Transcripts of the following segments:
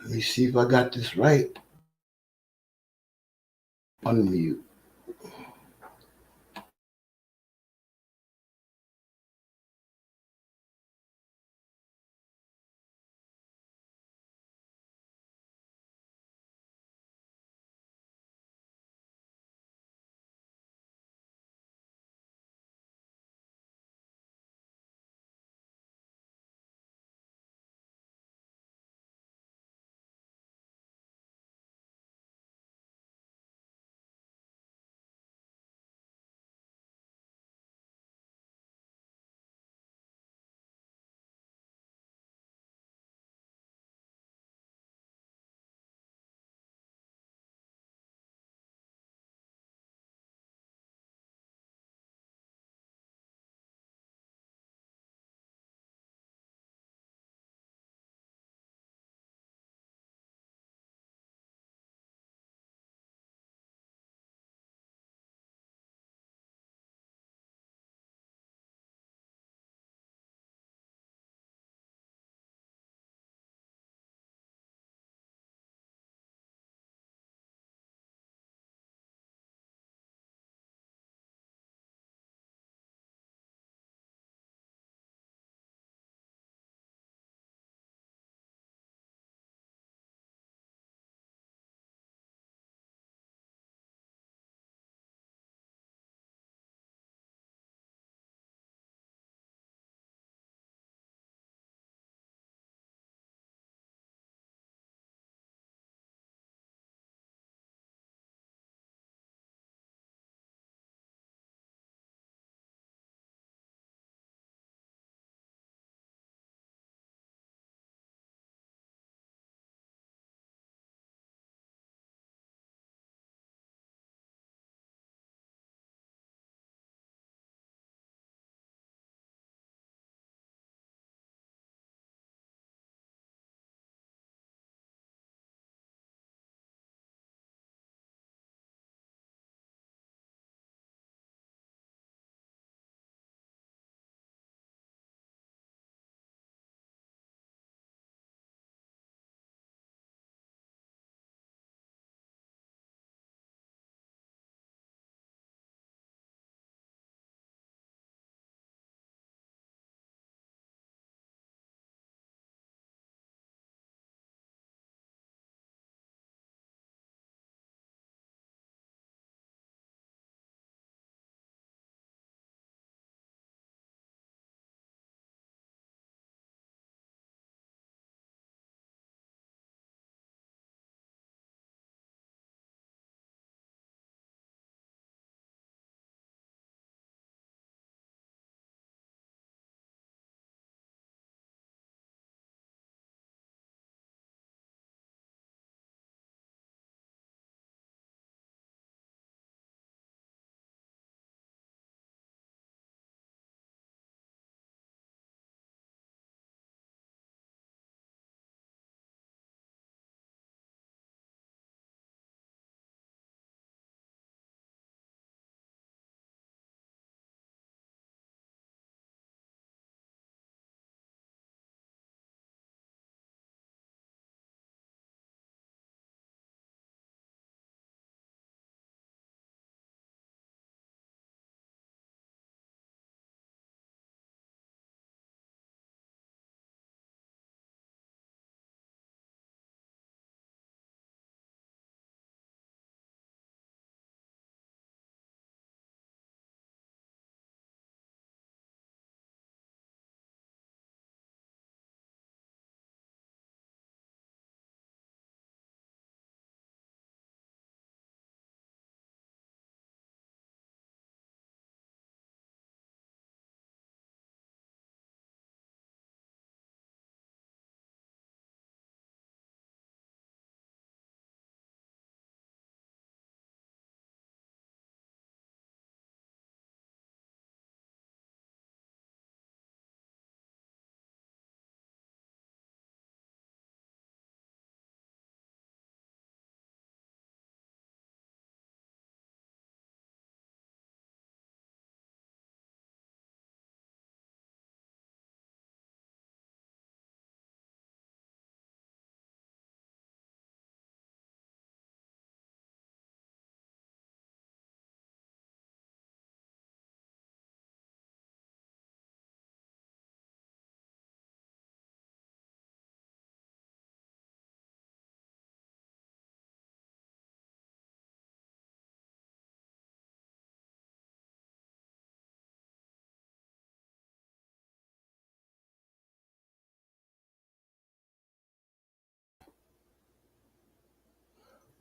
Let me see if I got this right. Unmute.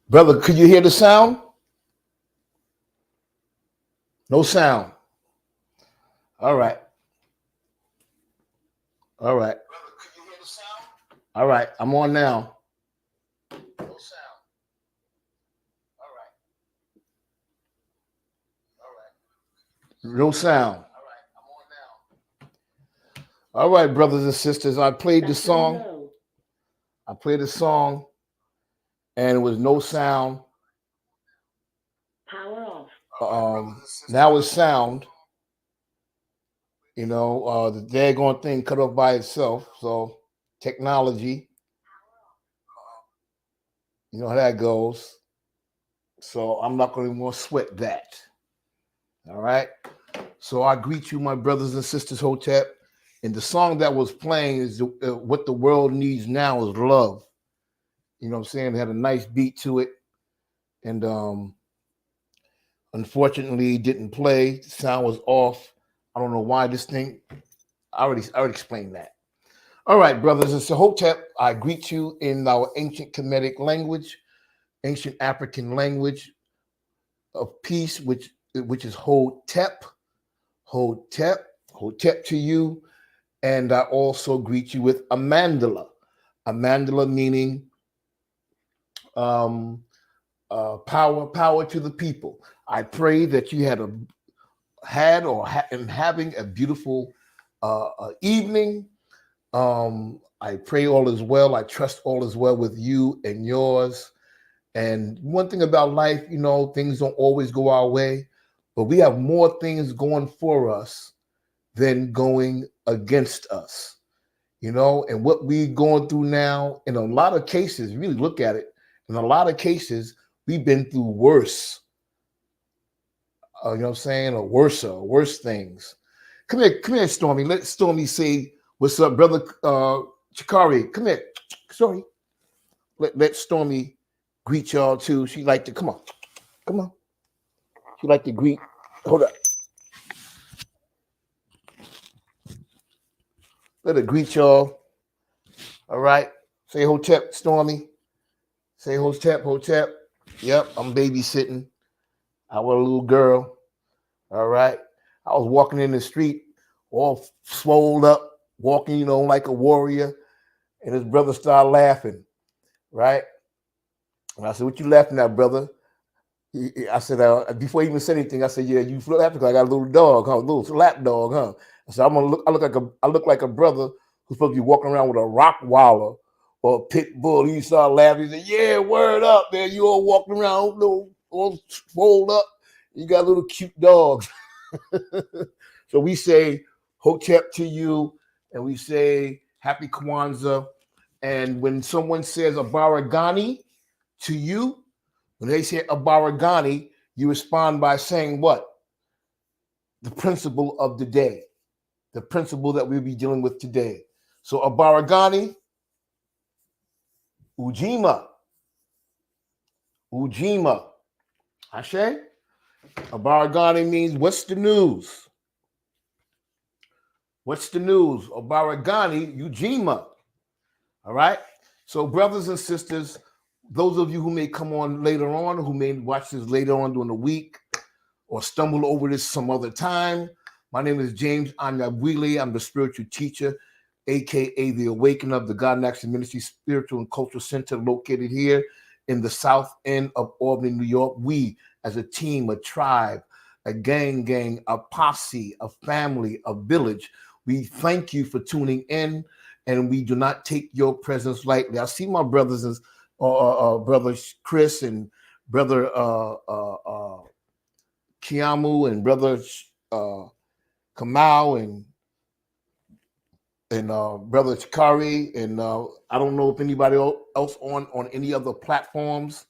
Brother, could you hear the sound? No sound. All right. All right. Brother, could you hear the sound? All right. I'm on now. No sound. All right. All right. No sound. All right. I'm on now. All right, brothers and sisters. I played the song. I played the song, and it was no sound. Power off. Now it's sound. The daggone thing cut off by itself. So technology, you know how that goes. So I'm not going to even sweat that. All right. So I greet you, my brothers and sisters, Hotep. And the song that was playing is what the world needs now is love. You know what I'm saying? It had a nice beat to it. And unfortunately, it didn't play. The sound was off. I don't know why this thing. I already explained that. All right, brothers and sisters, Hotep, I greet you in our ancient Kemetic language, ancient African language of peace, which is Hotep, Hotep, Hotep to you. And I also greet you with Amandala. Amandala meaning power to the people. I pray that you am having a beautiful evening. I pray all is well. I trust all is well with you and yours. And one thing about life, things don't always go our way, but we have more things going for us than going against us. And what we're going through now, in a lot of cases, really look at it, in a lot of cases, we've been through worse, you know what I'm saying, or worse things. Come here, Stormy. Let Stormy say, what's up, brother Chikari? Come here, Stormy. Let Stormy greet y'all too. She like to, come on. She like to greet, hold up. Let her greet y'all. All right. Say Hotep, Stormy. Say Hotep. Yep, I'm babysitting our little girl. All right. I was walking in the street, all swole up, walking, like a warrior. And his brother started laughing. Right. And I said, what you laughing at, brother? I said, before he even said anything, I said, yeah, you laughing because I got a little dog, huh? A little lap dog, huh? I said, I look like a brother who's supposed to be walking around with a Rottweiler or a pit bull. He started laughing. He said, yeah, word up, man. You all walking around all swole up. You got little cute dogs. So we say Hotep to you, and we say Happy Kwanzaa. And when someone says Abaragani to you, when they say Abaragani, you respond by saying what? The principle of the day, the principle that we'll be dealing with today. So Abaragani, UJIMA, Ashe. Abaragani means what's the news? What's the news? Abaragani, UJIMA. All right. So brothers and sisters, those of you who may come on later on, who may watch this later on during the week, or stumble over this some other time. My name is James Anyabwile. I'm the spiritual teacher, aka the Awakening of the God in Action Ministry Spiritual and Cultural Center, located here in the south end of Albany, New York. We, as a team, a tribe, a gang, a posse, a family, a village, we thank you for tuning in, and we do not take your presence lightly. I see my brothers and brothers Chris and brother Kiamu and brother Kamau and brother Chikari, and I don't know if anybody else on any other platforms.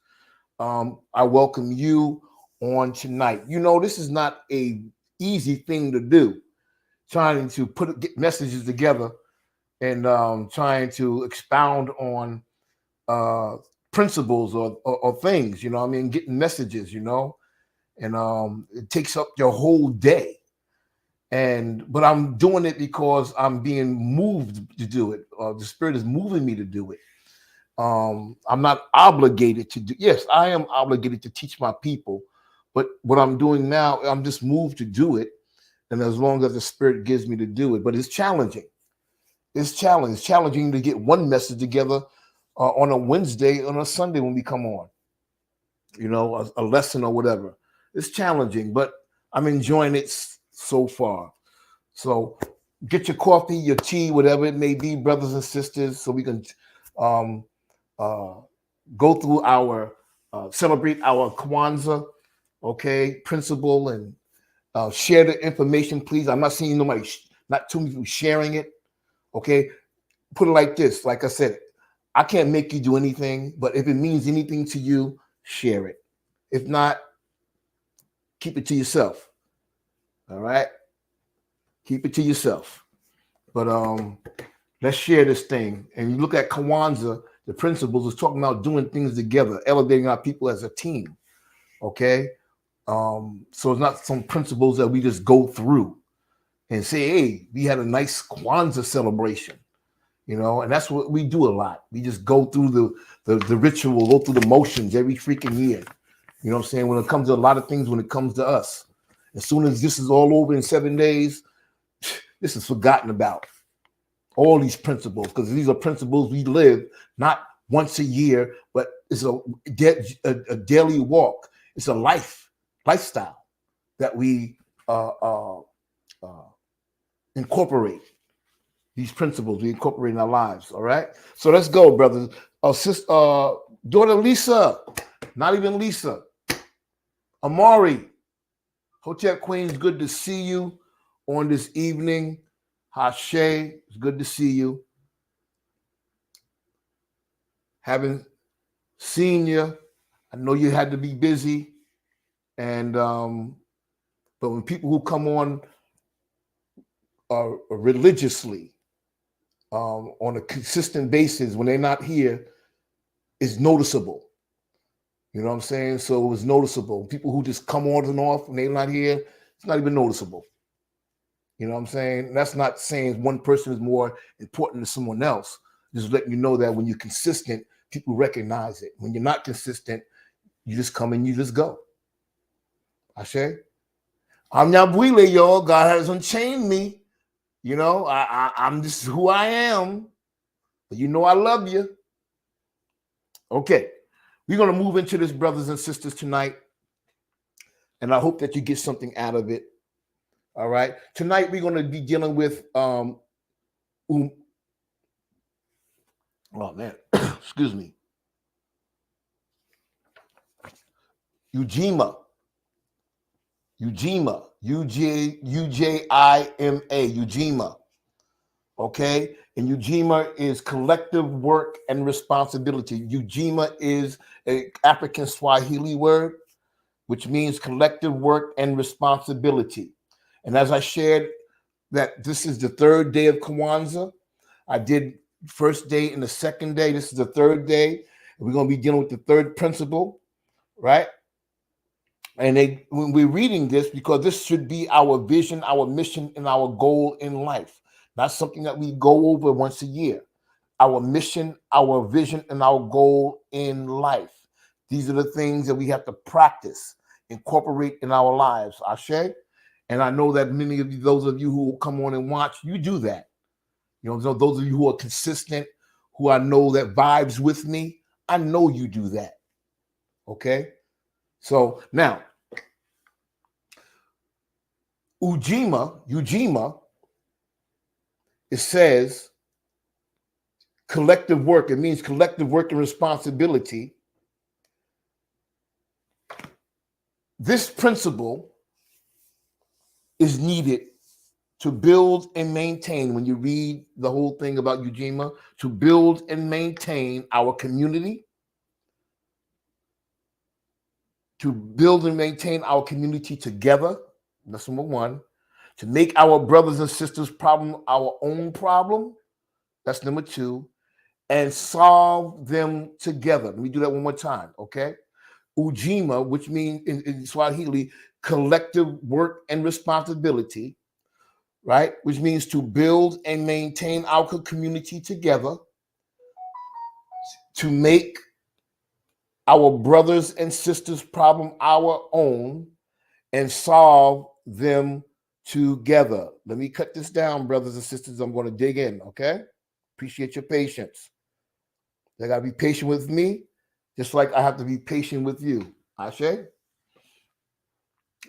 I welcome you on tonight. This is not a easy thing to do, trying to get messages together and trying to expound on principles or things, getting messages, and it takes up your whole day. But I'm doing it because I'm being moved to do it. The Spirit is moving me to do it. I'm not obligated to do. Yes, I am obligated to teach my people, but what I'm doing now, I'm just moved to do it, and as long as the Spirit gives me to do it. But it's challenging. It's challenging to get one message together on a Wednesday, on a Sunday when we come on. You know, a lesson or whatever. It's challenging, but I'm enjoying it so far. So get your coffee, your tea, whatever it may be, brothers and sisters, so we can um, go through our celebrate our KWANZAA, okay, principle, and share the information, please. I'm not seeing nobody, not too many people sharing it. Okay, put it like this. Like I said, I can't make you do anything, but if it means anything to you, share it. If not, keep it to yourself. All right, keep it to yourself. But let's share this thing. And you look at KWANZAA, the principles is talking about doing things together, elevating our people as a team. Okay, so it's not some principles that we just go through and say, hey, we had a nice KWANZAA celebration, you know, and that's what we do a lot. We just go through the ritual, go through the motions every freaking year. You know what I'm saying? When it comes to a lot of things, when it comes to us, as soon as this is all over in 7 days, this is forgotten about. All these principles, because these are principles we live not once a year, but it's a daily walk. It's a lifestyle that we incorporate. These principles we incorporate in our lives. All right. So let's go, brothers. Daughter Lisa, not even Lisa. Amari, Hotep Queens, good to see you on this evening. Hashe, it's good to see you. Haven't seen you. I know you had to be busy. And but when people who come on religiously, on a consistent basis, when they're not here, it's noticeable. You know what I'm saying? So it was noticeable. People who just come on and off when they're not here, it's not even noticeable. You know what I'm saying? That's not saying one person is more important than someone else. Just letting you know that when you're consistent, people recognize it. When you're not consistent, you just come and you just go. Ashe? I'm Nyabuile, y'all. God has unchained me. You know, I'm just who I am. But you know I love you. Okay. We're going to move into this, brothers and sisters, tonight. And I hope that you get something out of it. All right. Tonight, we're going to be dealing with, oh, man. Excuse me. UJIMA. UJIMA. UJIMA. UJIMA. Okay. And UJIMA is collective work and responsibility. UJIMA is an African Swahili word, which means collective work and responsibility. And as I shared that this is the third day of KWANZAA, I did first day and the second day. This is the third day. We're going to be dealing with the third principle, right? And when we're reading this, because this should be our vision, our mission, and our goal in life, not something that we go over once a year. Our mission, our vision, and our goal in life. These are the things that we have to practice, incorporate in our lives. Ashe? And I know that many of you, those of you who will come on and watch, you do that. You know, those of you who are consistent, who I know that vibes with me, I know you do that. Okay? So now, UJIMA, it says collective work. It means collective work and responsibility. This principle is needed to build and maintain, when you read the whole thing about UJIMA, to build and maintain our community, to build and maintain our community together. That's number one. To make our brothers and sisters' problem our own problem. That's number two. And solve them together. Let me do that one more time, okay? UJIMA, which means in Swahili, collective work and responsibility, right? Which means to build and maintain our community together, to make our brothers and sisters' problem our own and solve them together. Let me cut this down, brothers and sisters. I'm going to dig in, okay? Appreciate your patience. You got to be patient with me, just like I have to be patient with you. Ashe?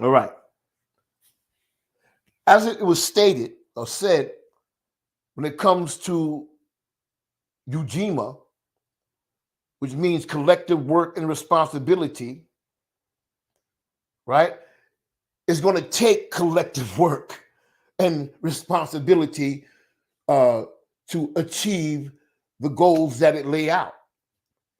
All right. As it was stated or said, when it comes to UJIMA, which means collective work and responsibility, right? It's going to take collective work and responsibility to achieve the goals that it lay out.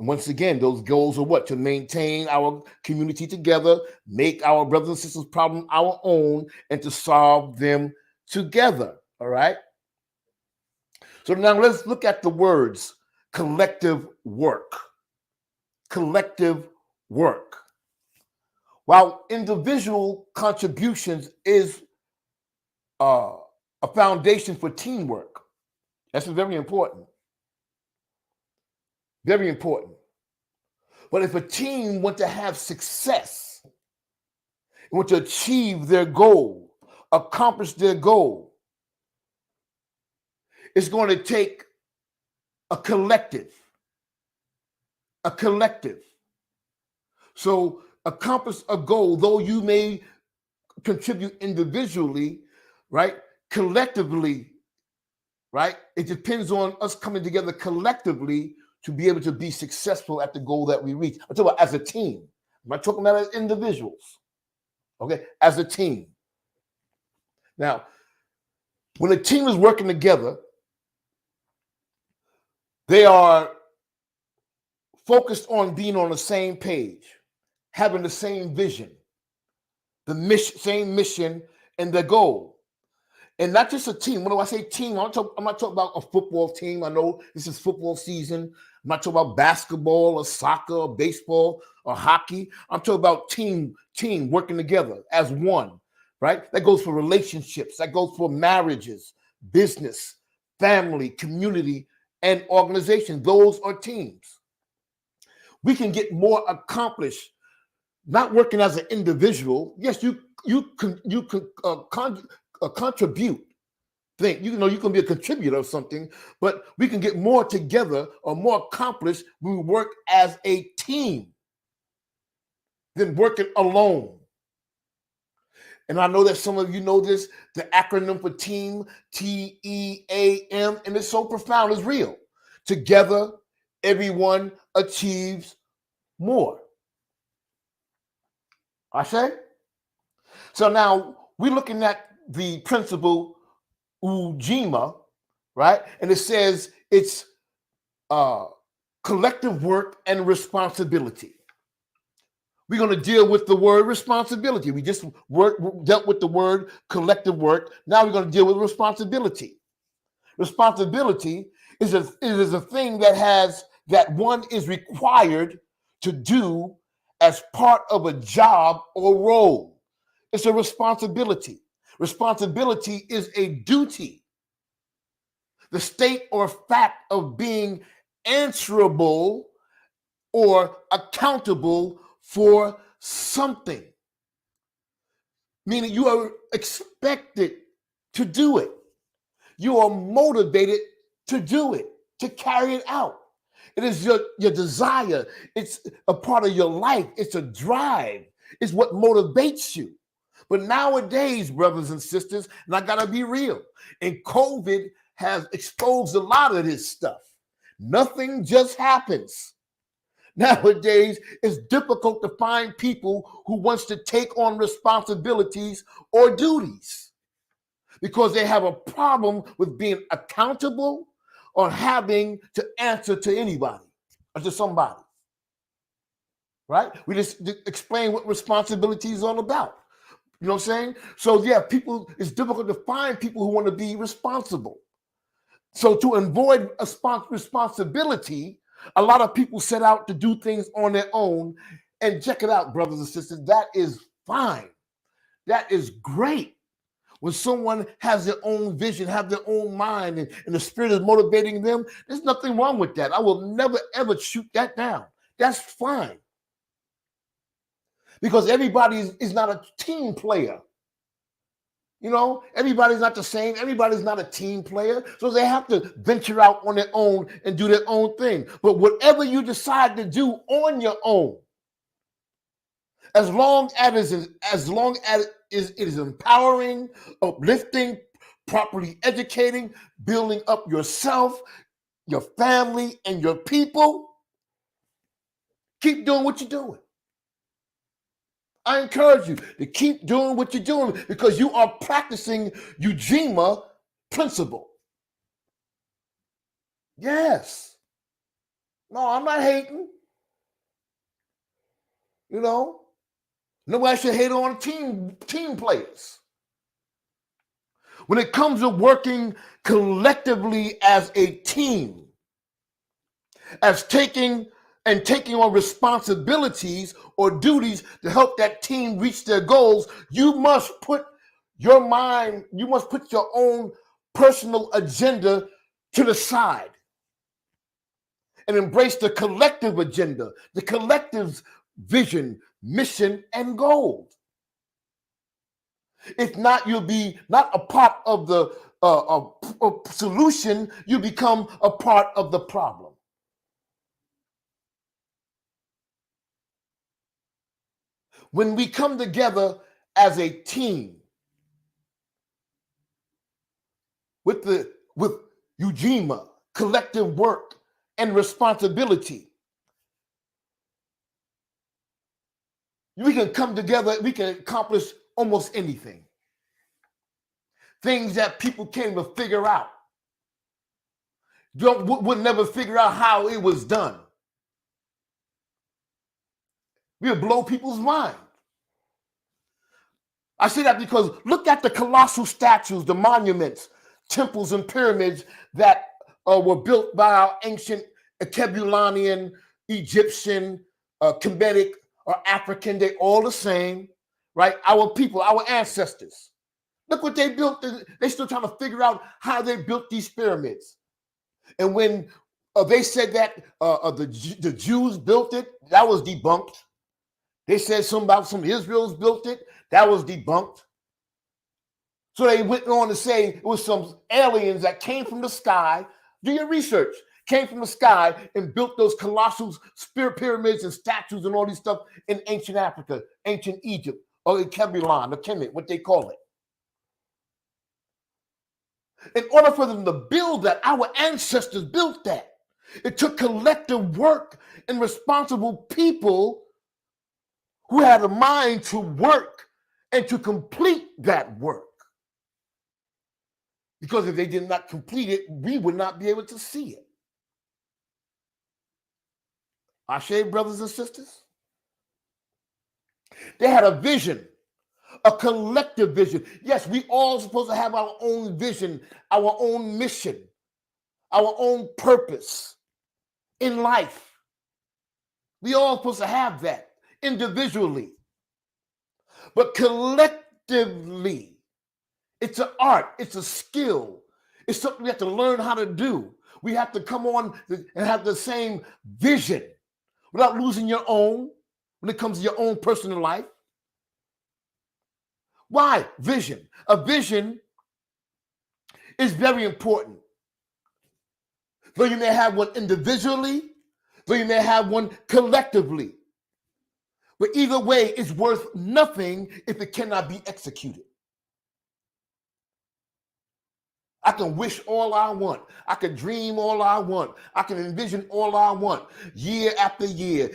And once again, those goals are what? To maintain our community together, make our brothers and sisters' problem our own, and to solve them together. All right? So now let's look at the words collective work. Collective work. While individual contributions is a foundation for teamwork, that's very important. Very important. But if a team want to have success, want to achieve their goal, accomplish their goal, it's going to take a collective. A collective. So accomplish a goal, though you may contribute individually, right? Collectively, right? It depends on us coming together collectively to be able to be successful at the goal that we reach. I'm talking about as a team. I'm not talking about as individuals. Okay, as a team. Now, when a team is working together, they are focused on being on the same page, having the same vision, the mission, same mission, and the goal. And not just a team. When I say team, I'm not talking about a football team. I know this is football season. I'm not talking about basketball or soccer or baseball or hockey. I'm talking about team working together as one, right? That goes for relationships. That goes for marriages, business, family, community, and organization. Those are teams. We can get more accomplished not working as an individual. Yes, you can contribute. You can be a contributor of something, but we can get more together or more accomplished when we work as a team than working alone. And I know that some of you know this, the acronym for team, TEAM, and it's so profound, it's real. Together, everyone achieves more. I say? So now we're looking at the principle UJIMA, right? And it says it's collective work and responsibility. We're going to deal with the word responsibility. We just dealt with the word collective work. Now we're going to deal with responsibility. Responsibility is a thing that one is required to do as part of a job or role. It's a responsibility. Responsibility is a duty, the state or fact of being answerable or accountable for something, meaning you are expected to do it. You are motivated to do it, to carry it out. It is your desire. It's a part of your life. It's a drive. It's what motivates you. But nowadays, brothers and sisters, and I gotta be real, and COVID has exposed a lot of this stuff. Nothing just happens. Nowadays, it's difficult to find people who wants to take on responsibilities or duties because they have a problem with being accountable or having to answer to anybody or to somebody. Right? We just explain what responsibility is all about. You know what I'm saying? So yeah, it's difficult to find people who want to be responsible. So to avoid a responsibility, a lot of people set out to do things on their own. And check it out, brothers and sisters, that is fine. That is great. When someone has their own vision, have their own mind, and the spirit is motivating them, there's nothing wrong with that. I will never, ever shoot that down. That's fine. Because everybody is not a team player. You know, everybody's not the same. Everybody's not a team player. So they have to venture out on their own and do their own thing. But whatever you decide to do on your own, as long as it is empowering, uplifting, properly educating, building up yourself, your family, and your people, keep doing what you're doing. I encourage you to keep doing what you're doing because you are practicing UJIMA principle. Yes. No, I'm not hating. You know, nobody should hate on team players. When it comes to working collectively as a team, as taking on responsibilities or duties to help that team reach their goals, you must put your own personal agenda to the side and embrace the collective agenda, the collective's vision, mission, and goals. If not, you'll be not a part of the solution, you become a part of the problem. When we come together as a team with UJIMA, collective work and responsibility, we can come together, we can accomplish almost anything. Things that people can't even figure out. Would never figure out how it was done. We'll blow people's mind. I say that because look at the colossal statues, the monuments, temples, and pyramids that were built by our ancient Kebulanian, Egyptian, Kemetic, or African. They're all the same, right? Our people, our ancestors. Look what they built. They're still trying to figure out how they built these pyramids. And when they said that the Jews built it, that was debunked. They said something about some Israel's built it. That was debunked. So they went on to say it was some aliens that came from the sky. Do your research. Came from the sky and built those colossal pyramids and statues and all these stuff in ancient Africa, ancient Egypt, or in Kebulan, or Kemet, what they call it. In order for them to build that, our ancestors built that. It took collective work and responsible people who had a mind to work and to complete that work. Because if they did not complete it, we would not be able to see it. Ashe, brothers and sisters? They had a vision, a collective vision. Yes, we all supposed to have our own vision, our own mission, our own purpose in life. We all supposed to have that individually. But collectively, it's an art, it's a skill. It's something we have to learn how to do. We have to come on and have the same vision without losing your own when it comes to your own personal life. Why? Vision. A vision is very important. Though you may have one individually, though you may have one collectively. But either way, it's worth nothing if it cannot be executed. I can wish all I want. I can dream all I want. I can envision all I want. Year after year,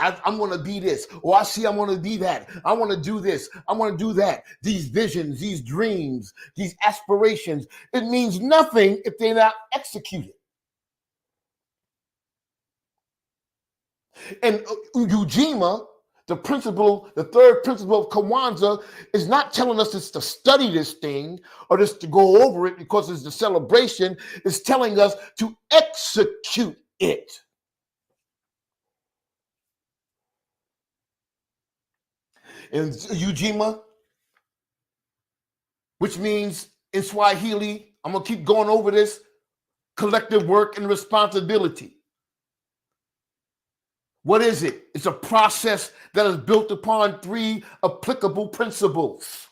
I'm going to be this. Or I see I'm going to be that. I want to do this. I want to do that. These visions, these dreams, these aspirations, it means nothing if they're not executed. And UJIMA, the third principle of KWANZAA, is not telling us just to study this thing or just to go over it because it's the celebration. It's telling us to execute it. And UJIMA, which means in Swahili, I'm going to keep going over this, collective work and responsibility. What is it? It's a process that is built upon 3 applicable principles.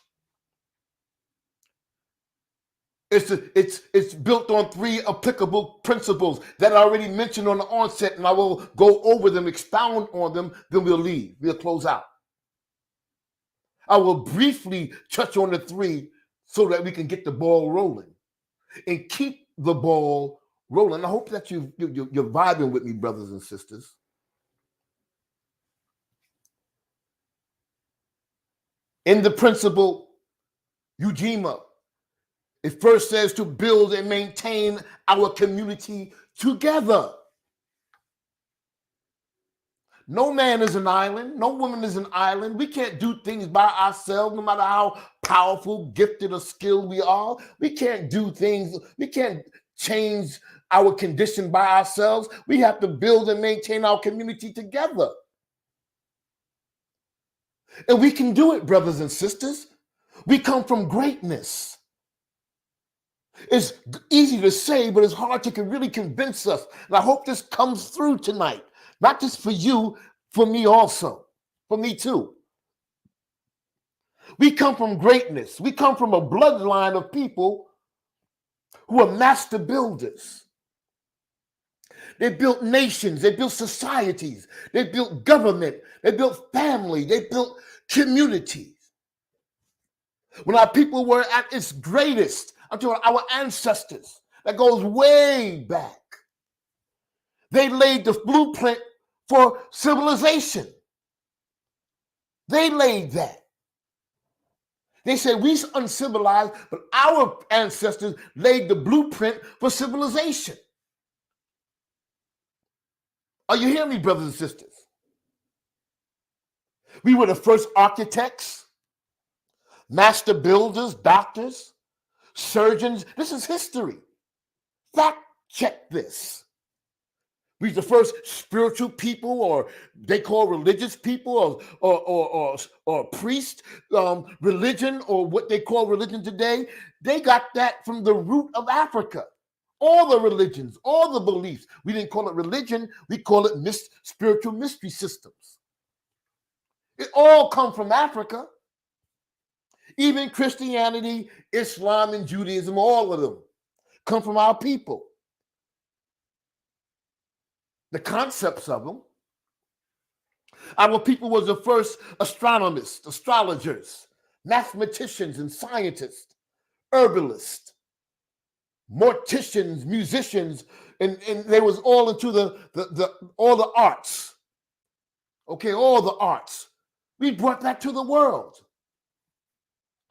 It's built on 3 applicable principles that I already mentioned on the onset, and I will go over them, expound on them, then we'll leave. We'll close out. I will briefly touch on the 3 so that we can get the ball rolling and keep the ball rolling. I hope that you're vibing with me, brothers and sisters. In the principle, UJIMA, it first says to build and maintain our community together. No man is an island. No woman is an island. We can't do things by ourselves, no matter how powerful, gifted, or skilled we are. We can't do things. We can't change our condition by ourselves. We have to build and maintain our community together. And we can do it, brothers and sisters. We come from greatness. It's easy to say, but it's hard to really convince us. And I hope this comes through tonight. Not just for you, for me also. For me too. We come from greatness. We come from a bloodline of people who are master builders. They built nations. They built societies. They built government. They built family. They built communities. When our people were at its greatest, I'm talking about our ancestors, that goes way back. They laid the blueprint for civilization. They laid that. They said we uncivilized, but our ancestors laid the blueprint for civilization. Are you hearing me, brothers and sisters? We were the first architects, master builders, doctors, surgeons. This is history. Fact check this. We're the first spiritual people, or they call religious people, or priest, religion, or what they call religion today. They got that from the root of Africa. All the religions, all the beliefs. We didn't call it religion. We call it spiritual mystery systems. It all come from Africa. Even Christianity, Islam, and Judaism, all of them come from our people. The concepts of them. Our people was the first astronomers, astrologers, mathematicians, and scientists, herbalists, morticians, musicians, and they was all into all the arts. Okay, all the arts. We brought that to the world.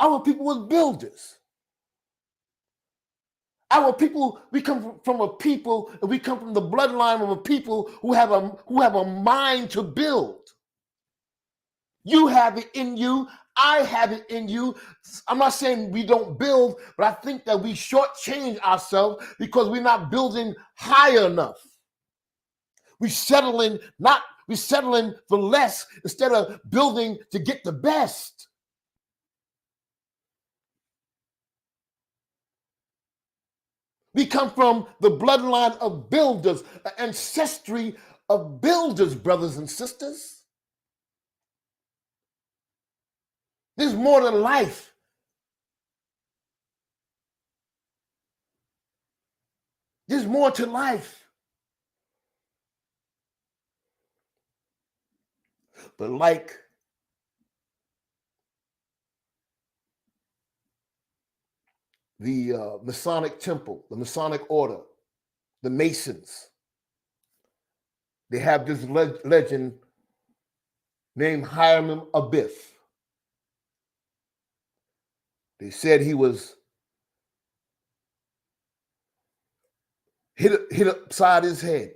Our people was builders. Our people, we come from a people, and we come from the bloodline of a people who have a mind to build. You have it in you. I have it in you. I'm not saying we don't build, but I think that we shortchange ourselves because we're not building high enough. We're settling for less instead of building to get the best. We come from the bloodline of builders, an ancestry of builders, brothers and sisters. There's more than life. There's more to life. But like the Masonic temple, the Masonic order, the Masons, they have this legend named Hiram Abiff. They said he was hit upside his head,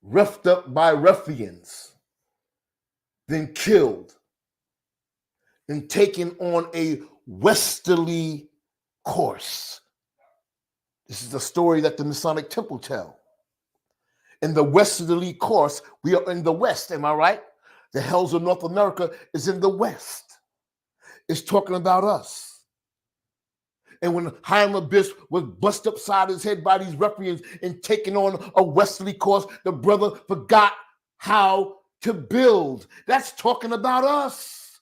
roughed up by ruffians, then killed, and taken on a westerly course. This is the story that the Masonic temple tell. In the westerly course, we are in the West, am I right? The hells of North America is in the West. It's talking about us. And when Hiram Abyss was bust upside his head by these ruffians and taken on a westerly course, the brother forgot how to build. That's talking about us.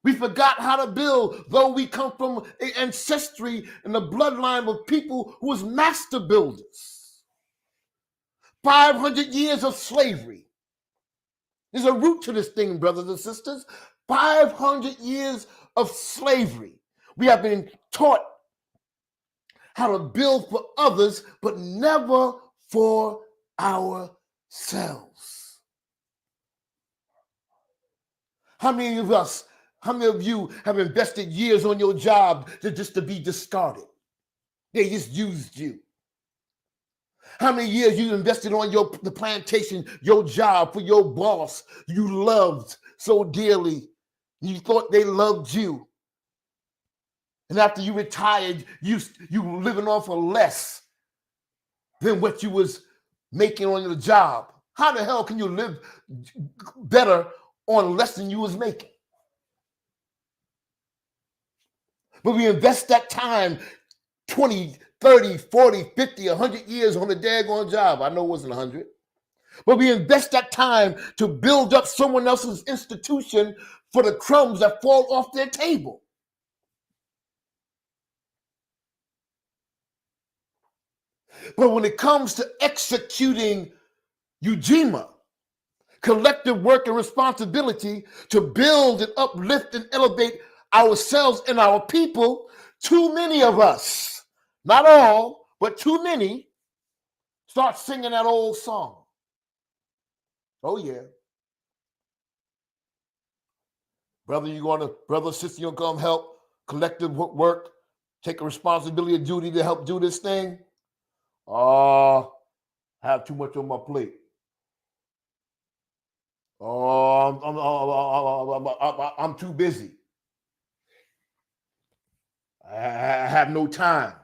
We forgot how to build, though we come from an ancestry and the bloodline of people who was master builders. 500 years of slavery. There's a root to this thing, brothers and sisters. 500 years of slavery. We have been taught how to build for others, but never for ourselves. How many of you have invested years on your job just to be discarded? They just used you. How many years you invested on the plantation, your job, for your boss you loved so dearly? You thought they loved you. And after you retired, you were living off of less than what you was making on your job. How the hell can you live better on less than you was making? But we invest that time, 20, 30, 40, 50, 100 years on a daggone job. I know it wasn't 100. But we invest that time to build up someone else's institution for the crumbs that fall off their table. But when it comes to executing UJIMA, collective work and responsibility to build and uplift and elevate ourselves and our people, too many of us, not all, but too many, start singing that old song. Oh yeah. Brother, sister, you gonna come help collective work, take a responsibility, a duty to help do this thing? I have too much on my plate. I'm too busy. I have no time.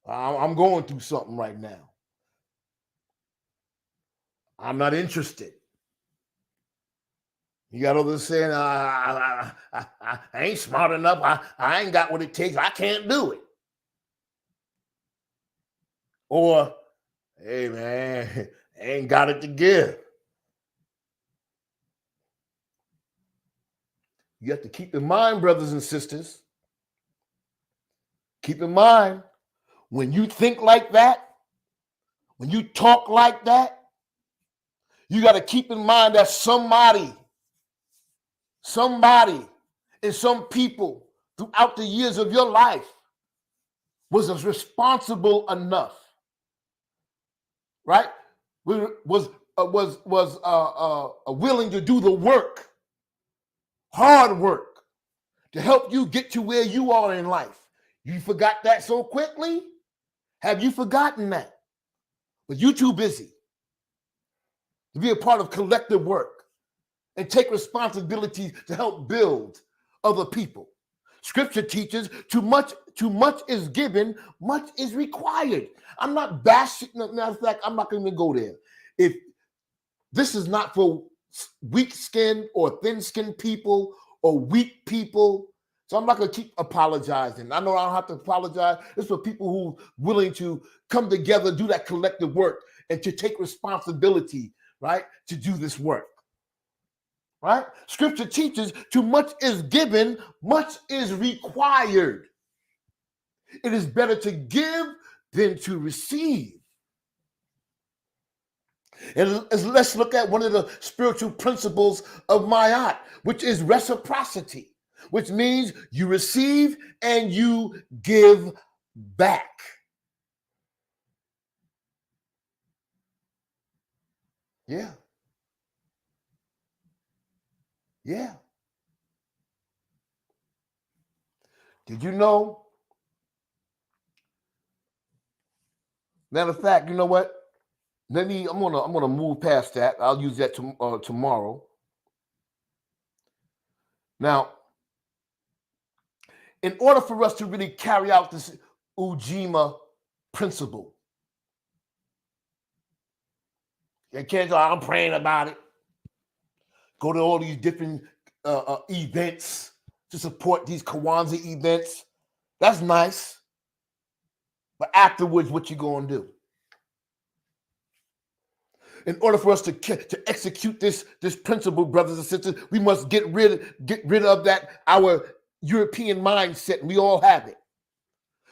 I'm going through something right now. I'm not interested. You got others saying, I ain't smart enough. I ain't got what it takes. I can't do it. Or, hey, man, I ain't got it to give. You have to keep in mind, brothers and sisters, keep in mind, when you think like that, when you talk like that, you got to keep in mind that somebody, and some people throughout the years of your life was responsible enough, right? Was willing to do the work, hard work, to help you get to where you are in life. You forgot that so quickly? Have you forgotten that? But you're too busy to be a part of collective work and take responsibility to help build other people. Scripture teaches too much is given, much is required. I'm not bashing. Matter of fact, I'm not going to go there. If this is not for weak-skinned or thin-skinned people or weak people, so I'm not going to keep apologizing. I know I don't have to apologize. It's for people who are willing to come together, do that collective work, and to take responsibility, right, to do this work. Right? Scripture teaches too much is given, much is required. It is better to give than to receive. And let's look at one of the spiritual principles of Ma'at, which is reciprocity, which means you receive and you give back. Yeah. Yeah. Did you know? Matter of fact, you know what? I'm gonna move past that. I'll use that tomorrow. Now, in order for us to really carry out this UJIMA principle, you can't go, I'm praying about it. Go to all these different events to support these KWANZAA events. That's nice. But afterwards, what you going to do? In order for us to execute this principle, brothers and sisters, we must get rid of that, our European mindset. We all have it.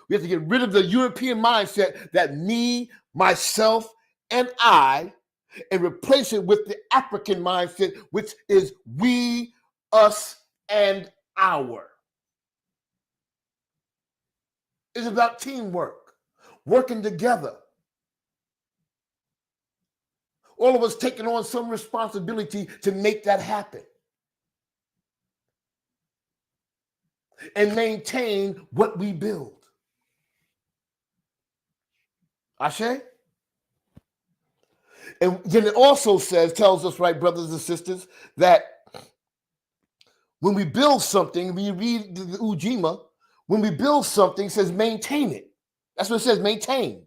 We have to get rid of the European mindset that me, myself, and I, and replace it with the African mindset, which is we, us, and our. It's about teamwork, working together. All of us taking on some responsibility to make that happen and maintain what we build. Ashe? And then it also tells us, right, brothers and sisters, that when we build something, when you read the UJIMA, when we build something, it says maintain it. That's what it says, maintain.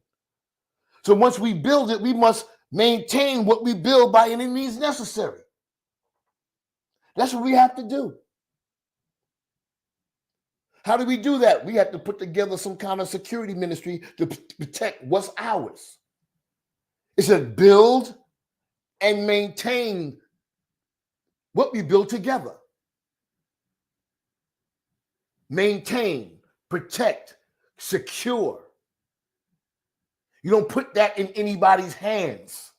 So once we build it, we must maintain what we build by any means necessary. That's what we have to do. How do we do that? We have to put together some kind of security ministry to protect what's ours. It says build and maintain what we build together. Maintain, protect, secure. You don't put that in anybody's hands.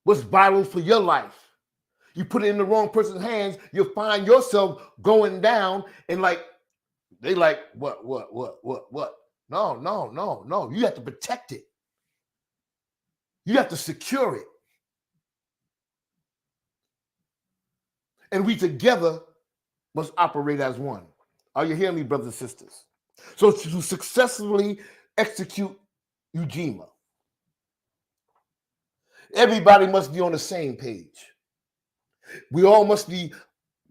What's vital for your life? You put it in the wrong person's hands, you'll find yourself going down and they what? No. You have to protect it. You have to secure it. And we together must operate as one. Are you hearing me, brothers and sisters? So to successfully execute UJIMA, everybody must be on the same page. We all must be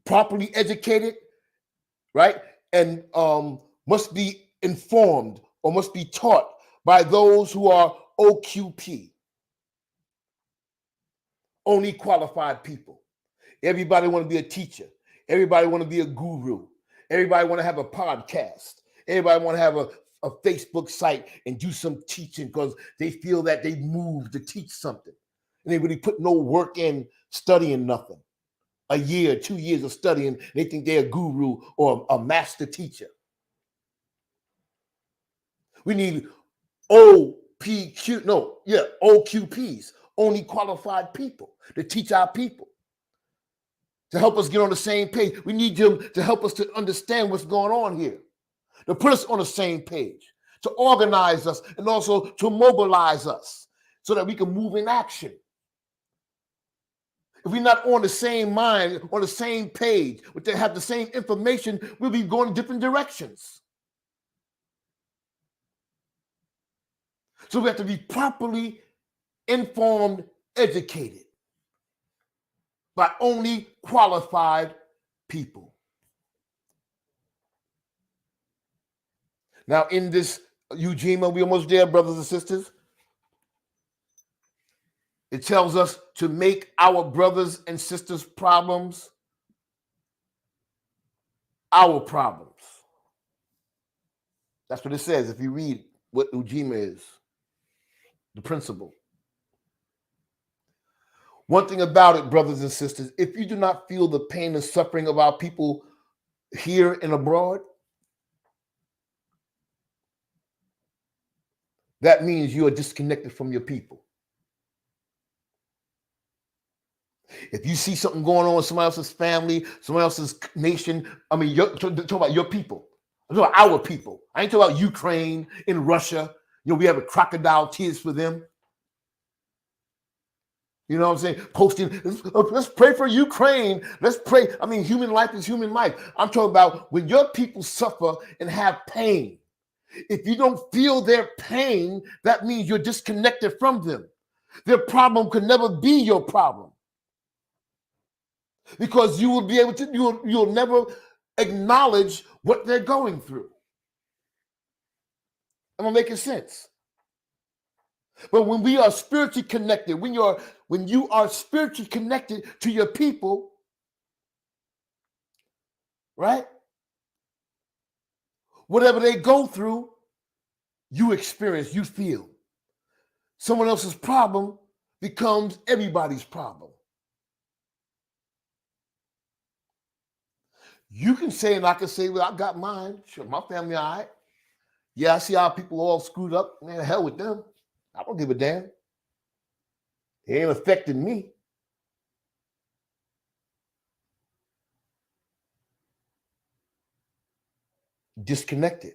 properly educated, right? And must be informed or must be taught by those who are OQP, only qualified people. Everybody want to be a teacher. Everybody want to be a guru. Everybody want to have a podcast. Everybody want to have a Facebook site and do some teaching because they feel that they moved to teach something. And they really put no work in studying nothing. A year, 2 years of studying, they think they're a guru or a master teacher. We need OQPs, only qualified people to teach our people, to help us get on the same page. We need them to help us to understand what's going on here, to put us on the same page, to organize us, and also to mobilize us so that we can move in action. If we're not on the same mind, on the same page, but they have the same information, we'll be going in different directions. So we have to be properly informed, educated by only qualified people. Now, in this UJIMA, we're almost there, brothers and sisters. It tells us to make our brothers and sisters' problems our problems. That's what it says if you read what UJIMA is, the principle. One thing about it, brothers and sisters, if you do not feel the pain and suffering of our people here and abroad, that means you are disconnected from your people. If you see something going on with somebody else's family, somebody else's nation, talk about your people. I'm talking about our people. I ain't talking about Ukraine and Russia. We have a crocodile tears for them. You know what I'm saying? Posting, let's pray for Ukraine. Let's pray. Human life is human life. I'm talking about when your people suffer and have pain. If you don't feel their pain, that means you're disconnected from them. Their problem could never be your problem. Because you will be able to, you'll never acknowledge what they're going through. Am I making sense? But when we are spiritually connected, when you are spiritually connected to your people, right? Whatever they go through, you experience, you feel. Someone else's problem becomes everybody's problem. You can say, and I can say, well, I got mine. Sure, my family, all right. Yeah, I see how people all screwed up. Man, hell with them. I don't give a damn. It ain't affecting me. Disconnected.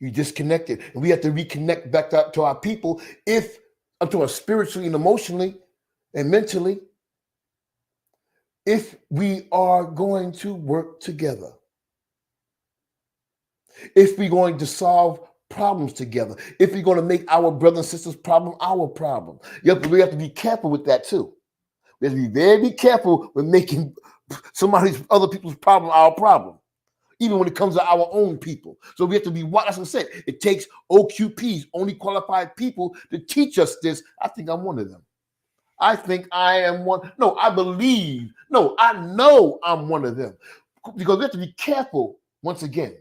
You disconnected. And we have to reconnect back to our people, if up to us spiritually and emotionally and mentally, if we are going to work together. If we're going to solve problems together, if we're going to make our brothers and sisters' problem our problem. Yep, we have to be careful with that too. We have to be very careful with making other people's problem our problem, even when it comes to our own people. So we have to be, that's what I said, it takes OQPs, only qualified people, to teach us this. I think I'm one of them. I think I am one. No, I believe. No, I know I'm one of them. Because we have to be careful once again.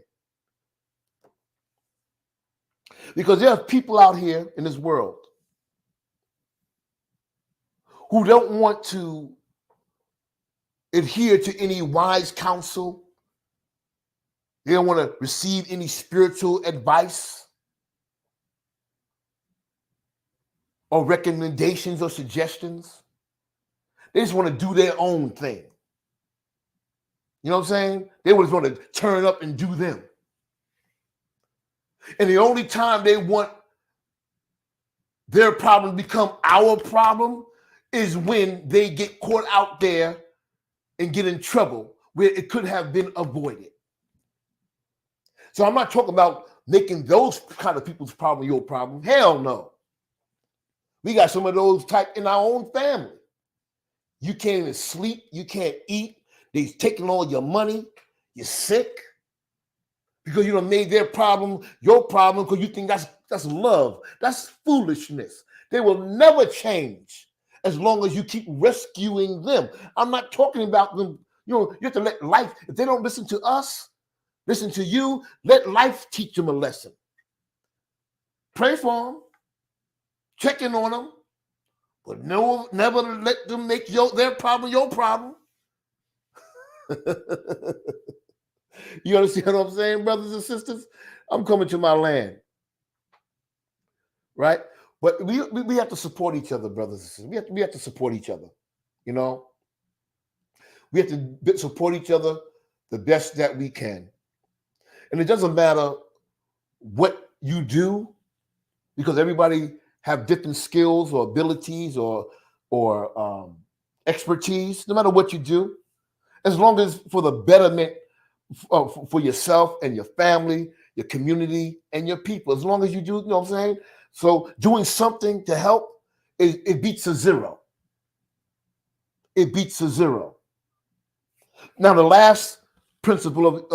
Because there are people out here in this world who don't want to adhere to any wise counsel. They don't want to receive any spiritual advice or recommendations or suggestions. They just want to do their own thing. You know what I'm saying? They just want to turn up and do them. And the only time they want their problem to become our problem is when they get caught out there and get in trouble where it could have been avoided. So I'm not talking about making those kind of people's problem your problem. Hell no. We got some of those type in our own family. You can't even sleep. You can't eat. They're taking all your money. You're sick because you done made their problem your problem because you think that's love. That's foolishness. They will never change as long as you keep rescuing them. I'm not talking about them. You have to let life, if they don't listen to us, listen to you, let life teach them a lesson. Pray for them, check in on them, but no, never let them make their problem your problem. You understand what I'm saying, brothers and sisters? I'm coming to my land, right? But we have to support each other, brothers and sisters. We have to support each other, you know? We have to support each other the best that we can. And it doesn't matter what you do, because everybody have different skills or abilities or expertise, no matter what you do, as long as for the betterment for yourself and your family, your community, and your people. As long as you do, you know what I'm saying? So doing something to help, it beats a zero. It beats a zero. Now, the last principle of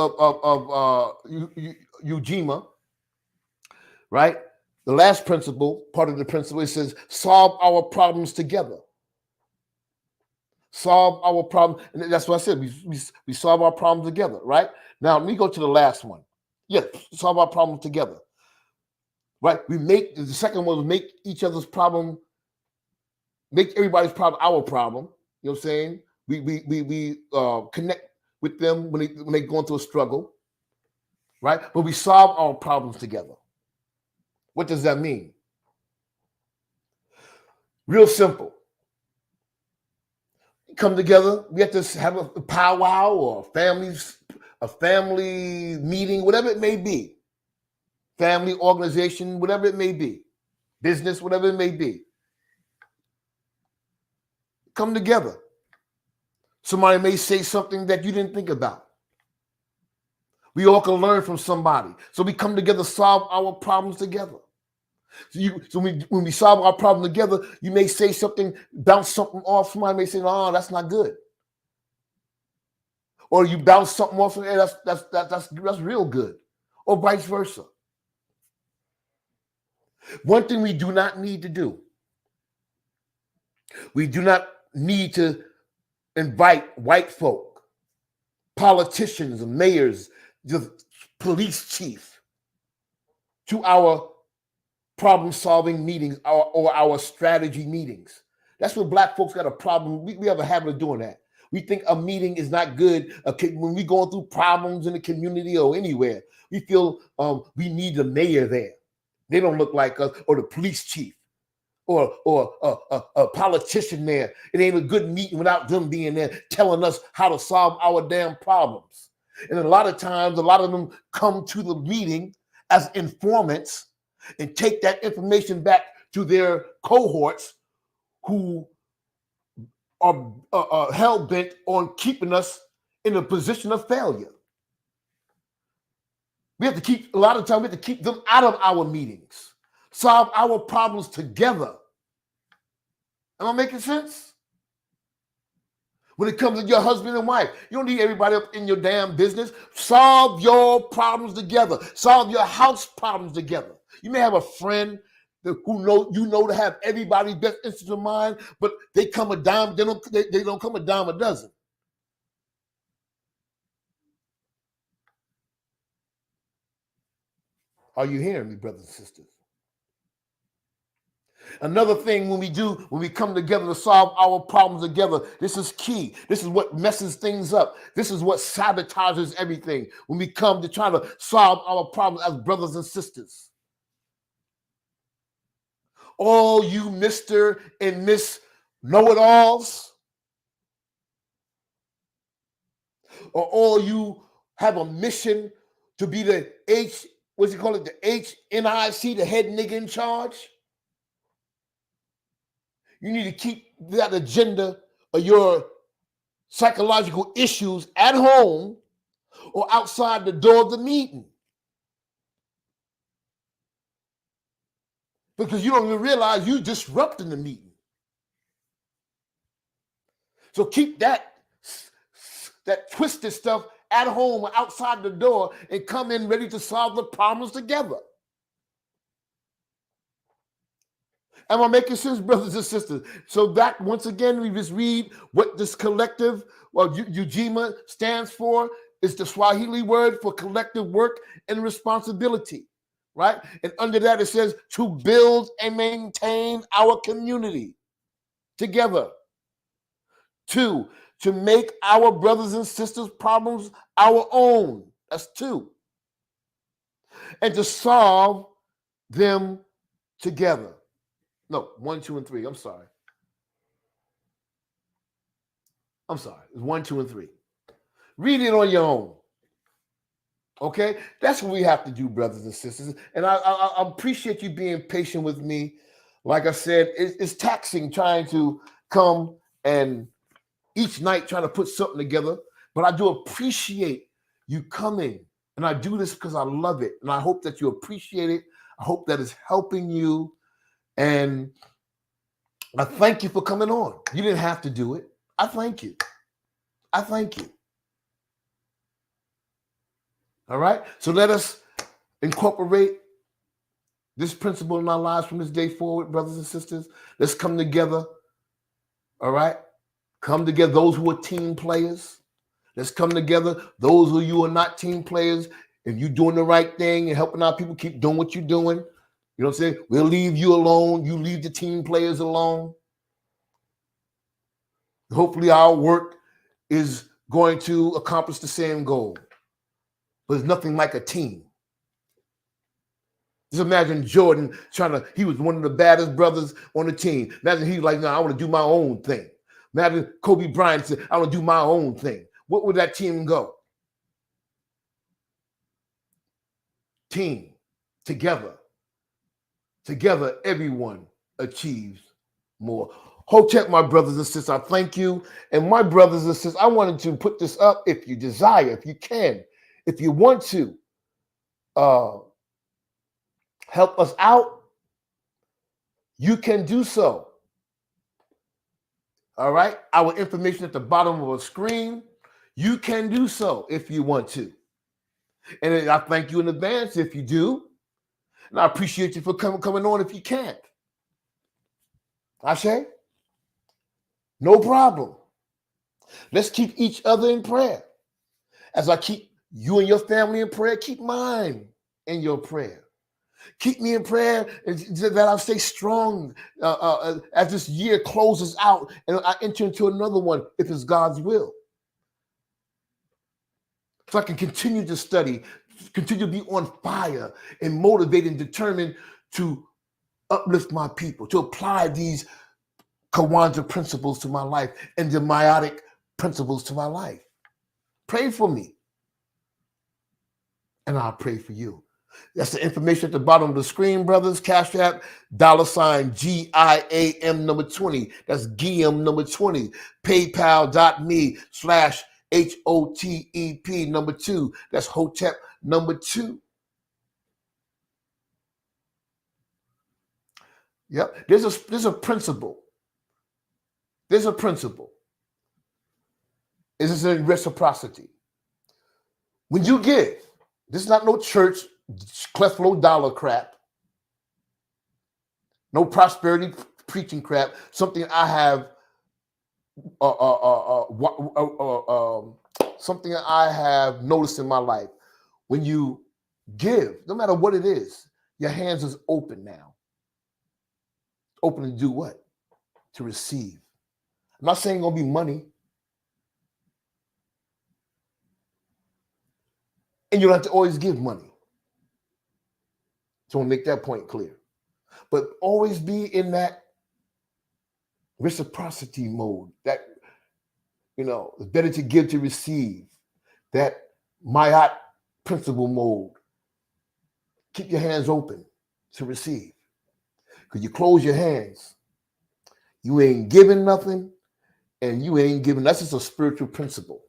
UJIMA, right? The last principle, part of the principle, it says, solve our problems together. Solve our problem. And that's what I said. We solve our problems together, right? Now, let me go to the last one. Yes, solve our problems together. Right? The second one was make each other's problem, make everybody's problem our problem. You know what I'm saying? We connect with them when they go into a struggle, right? But we solve our problems together. What does that mean? Real simple. Come together. We have to have a powwow or a family meeting, whatever it may be. Family organization, whatever it may be. Business, whatever it may be. Come together. Somebody may say something that you didn't think about. We all can learn from somebody. So we come together, solve our problems together. When we solve our problem together, you may say something, bounce something off. Somebody may say, "No, that's not good." Or you bounce something off, and hey, that's real good. Or vice versa. One thing we do not need to do, we do not need to invite white folk, politicians, mayors, the police chief to our problem-solving meetings or our strategy meetings. That's what Black folks got a problem. We have a habit of doing that. We think a meeting is not good. When we're going through problems in the community or anywhere, we feel we need the mayor there. They don't look like us, or the police chief, or a politician there. It ain't a good meeting without them being there telling us how to solve our damn problems. And a lot of times, a lot of them come to the meeting as informants and take that information back to their cohorts who are hell-bent on keeping us in a position of failure. We have to keep, a lot of times, we have to keep them out of our meetings, solve our problems together. Am I making sense? When it comes to your husband and wife, you don't need everybody up in your damn business. Solve your problems together. Solve your house problems together. You may have a friend who to have everybody's best interest in mind, but they come a dime. They don't come a dime a dozen. Are you hearing me, brothers and sisters? Another thing when we come together to solve our problems together, this is key. This is what messes things up. This is what sabotages everything when we come to try to solve our problems as brothers and sisters. All you Mr. and Miss know-it-alls, or all you have a mission to be the the HNIC, the head nigga in charge. You need to keep that agenda of your psychological issues at home or outside the door of the meeting. Because you don't even realize you're disrupting the meeting. So keep that twisted stuff at home or outside the door and come in ready to solve the problems together. Am I making sense, brothers and sisters? So that, once again, we just read what this collective, UJIMA stands for. It's the Swahili word for collective work and responsibility, right? And under that, it says to build and maintain our community together. 2, to make our brothers and sisters' problems our own. That's 2. And to solve them together. No, 1, 2, and 3. I'm sorry. It's 1, 2, and 3. Read it on your own. Okay? That's what we have to do, brothers and sisters. And I appreciate you being patient with me. Like I said, it's taxing trying to come and each night trying to put something together. But I do appreciate you coming. And I do this because I love it. And I hope that you appreciate it. I hope that it's helping you. And I thank you for coming on. You didn't have to do it. I thank you. All right? So let us incorporate this principle in our lives from this day forward, brothers and sisters. Let's come together. All right? Come together, those who are team players. Let's come together. Those who you are not team players, if you're doing the right thing and helping out people, keep doing what you're doing. You know what I'm saying? We'll leave you alone. You leave the team players alone. Hopefully our work is going to accomplish the same goal. But it's nothing like a team. Just imagine Jordan he was one of the baddest brothers on the team. Imagine he's like, no, I want to do my own thing. Imagine Kobe Bryant said, I want to do my own thing. What would that team go? Team, together. Together, everyone achieves more. Hotep, my brothers and sisters, I thank you. And my brothers and sisters, I wanted to put this up if you desire, if you can, if you want to help us out, you can do so. All right? Our information at the bottom of the screen. You can do so if you want to. And I thank you in advance if you do. And I appreciate you for coming on if you can't. Ashe? No problem. Let's keep each other in prayer. As I keep you and your family in prayer, keep mine in your prayer. Keep me in prayer that I stay strong as this year closes out and I enter into another one if it's God's will. So I can continue to study, continue to be on fire and motivated and determined to uplift my people, to apply these KWANZAA principles to my life and the meiotic principles to my life. Pray for me, and I'll pray for you. That's the information at the bottom of the screen, brothers. Cash App, $GIAM number 20. That's GIAM number 20. PayPal.me/HOTEP number 2. That's Hotep number 2. Yep. There's a principle. There's a principle. It's in reciprocity. When you give, this is not no church cleft low dollar crap, no prosperity preaching crap. Something I have, something I have noticed in my life. When you give, no matter what it is, your hands is open now. Open to do what? To receive. I'm not saying it's gonna be money. And you don't have to always give money. So I'll make that point clear. But always be in that reciprocity mode. That, it's better to give to receive. That Mayat principle mode. Keep your hands open to receive. Because you close your hands, you ain't giving nothing, and you ain't giving. That's just a spiritual principle.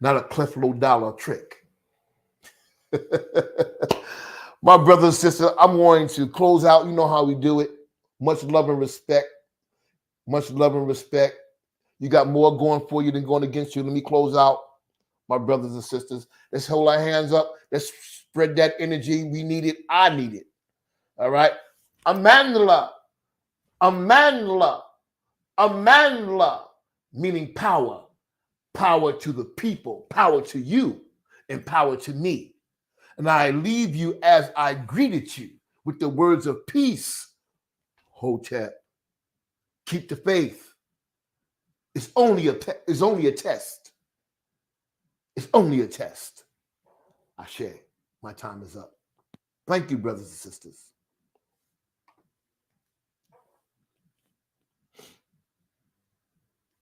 Not a cleft low dollar trick. My brothers and sisters, I'm going to close out. You know how we do it. Much love and respect. Much love and respect. You got more going for you than going against you. Let me close out, my brothers and sisters. Let's hold our hands up. Let's spread that energy. We need it. I need it. All right. Amandla. Amandla. Amandla. Meaning power. Power to the people. Power to you. And power to me. And I leave you as I greeted you with the words of peace. Hotep. Keep the faith. It's only a test. It's only a test. Ashe, my time is up. Thank you, brothers and sisters.